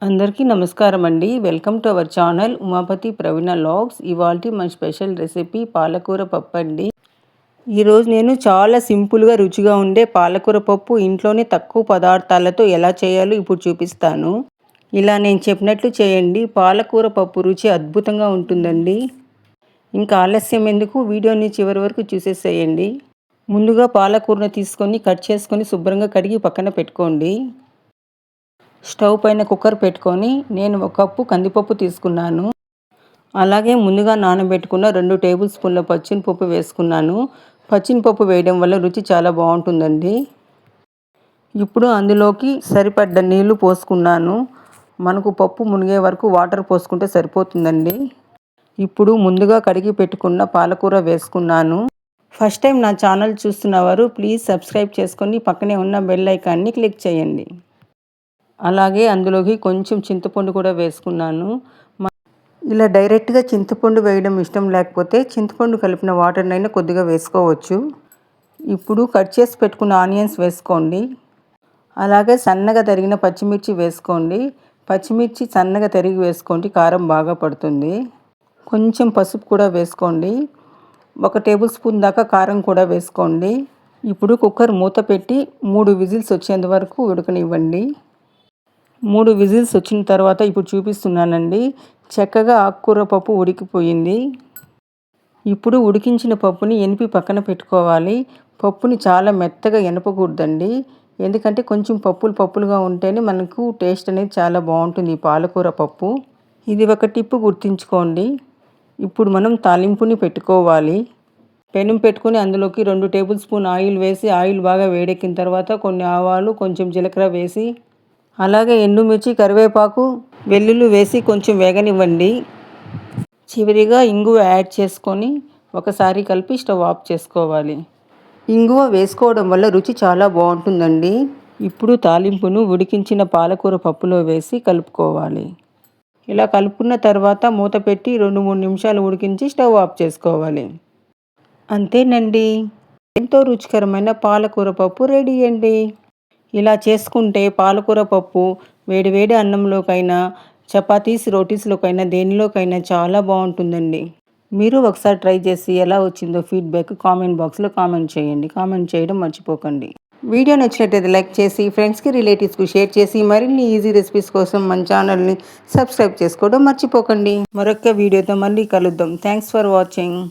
అందరికీ నమస్కారం అండి. Welcome to our channel Umapathi Praveena vlogs. ఇవాల్టి మన స్పెషల్ రెసిపీ పాలకూర పప్పు అండి. ఈరోజు నేను చాలా సింపుల్గా రుచిగా ఉండే పాలకూర పప్పు ఇంట్లోనే తక్కువ పదార్థాలతో ఎలా చేయాలో ఇప్పుడు చూపిస్తాను. ఇలా నేను చెప్పినట్లు చేయండి. పాలకూర పప్పు రుచి అద్భుతంగా ఉంటుందండి. ఇంకా ఆలస్యం ఎందుకు, వీడియోని చివరి వరకు చూసేసేయండి. ముందుగా పాలకూరను తీసుకొని కట్ చేసుకొని శుభ్రంగా కడిగి పక్కన పెట్టుకోండి. స్టవ్ పైన కుక్కర్ పెట్టుకొని నేను 1 కప్పు కందిపప్పు తీసుకున్నాను. అలాగే ముందుగా నానబెట్టుకున్న 2 టేబుల్ స్పూన్ల పచ్చిమిరపప్పు వేసుకున్నాను. పచ్చిమిరపప్పు వేయడం వల్ల రుచి చాలా బాగుంటుందండి. ఇప్పుడు అందులోకి సరిపడ్డ నీళ్లు పోసుకున్నాను. మనకు పప్పు మునిగే వరకు వాటర్ పోసుకుంటే సరిపోతుందండి. ఇప్పుడు ముందుగా కడిగి పెట్టుకున్న పాలకూర వేసుకున్నాను. ఫస్ట్ టైం నా ఛానల్ చూస్తున్నవారు ప్లీజ్ సబ్స్క్రైబ్ చేసుకొని పక్కనే ఉన్న బెల్ ఐకాన్ని క్లిక్ చేయండి. అలాగే అందులోకి కొంచెం చింతపండు కూడా వేసుకున్నాను. ఇలా డైరెక్ట్గా చింతపండు వేయడం ఇష్టం లేకపోతే చింతపండు కలిపిన వాటర్నైనా కొద్దిగా వేసుకోవచ్చు. ఇప్పుడు కట్ చేసి పెట్టుకున్న ఆనియన్స్ వేసుకోండి. అలాగే సన్నగా తరిగిన పచ్చిమిర్చి వేసుకోండి. పచ్చిమిర్చి సన్నగా తరిగి వేసుకోండి, కారం బాగా పడుతుంది. కొంచెం పసుపు కూడా వేసుకోండి. 1 టేబుల్ స్పూన్ దాకా కారం కూడా వేసుకోండి. ఇప్పుడు కుక్కర్ మూత పెట్టి 3 విజిల్స్ వచ్చేంత వరకు ఉడకనివ్వండి. 3 విజిల్స్ వచ్చిన తర్వాత ఇప్పుడు చూపిస్తున్నానండి. చక్కగా ఆకుకూర పప్పు ఉడికిపోయింది. ఇప్పుడు ఉడికించిన పప్పుని ఎనిపి పక్కన పెట్టుకోవాలి. పప్పుని చాలా మెత్తగా ఎనపకూడదండి. ఎందుకంటే కొంచెం పప్పులుగా ఉంటేనే మనకు టేస్ట్ అనేది చాలా బాగుంటుంది ఈ పాలకూర పప్పు. ఇది ఒక టిప్పు గుర్తుంచుకోండి. ఇప్పుడు మనం తాలింపుని పెట్టుకోవాలి. పెనం పెట్టుకొని అందులోకి 2 టేబుల్ స్పూన్ ఆయిల్ వేసి ఆయిల్ బాగా వేడెక్కిన తర్వాత కొన్ని ఆవాలు, కొంచెం జీలకర్ర వేసి అలాగే ఎండుమిర్చి, కరివేపాకు, వెల్లుల్లి వేసి కొంచెం వేగనివ్వండి. చివరిగా ఇంగువ యాడ్ చేసుకొని ఒకసారి కలిపి స్టవ్ ఆఫ్ చేసుకోవాలి. ఇంగువ వేసుకోవడం వల్ల రుచి చాలా బాగుంటుందండి. ఇప్పుడు తాలింపును ఉడికించిన పాలకూర పప్పులో వేసి కలుపుకోవాలి. ఇలా కలుపుకున్న తర్వాత మూత పెట్టి 2-3 నిమిషాలు ఉడికించి స్టవ్ ఆఫ్ చేసుకోవాలి. అంతేనండి, ఎంతో రుచికరమైన పాలకూర పప్పు రెడీ అండి. ఇలా చేసుకుంటే పాలకూర పప్పు వేడివేడి అన్నంలోకైనా, చపాతీస్, రోటీస్లోకైనా దేనిలోకైనా చాలా బాగుంటుందండి. మీరు ఒకసారి ట్రై చేసి ఎలా వచ్చిందో ఫీడ్బ్యాక్ కామెంట్ బాక్స్లో కామెంట్ చేయండి. కామెంట్ చేయడం మర్చిపోకండి. వీడియో నచ్చినట్టయితే లైక్ చేసి ఫ్రెండ్స్కి, రిలేటివ్స్కి షేర్ చేసి మరిన్ని ఈజీ రెసిపీస్ కోసం మన ఛానల్ని సబ్స్క్రైబ్ చేసుకోవడం మర్చిపోకండి. మరొక వీడియోతో మళ్ళీ కలుద్దాం. Thanks for watching.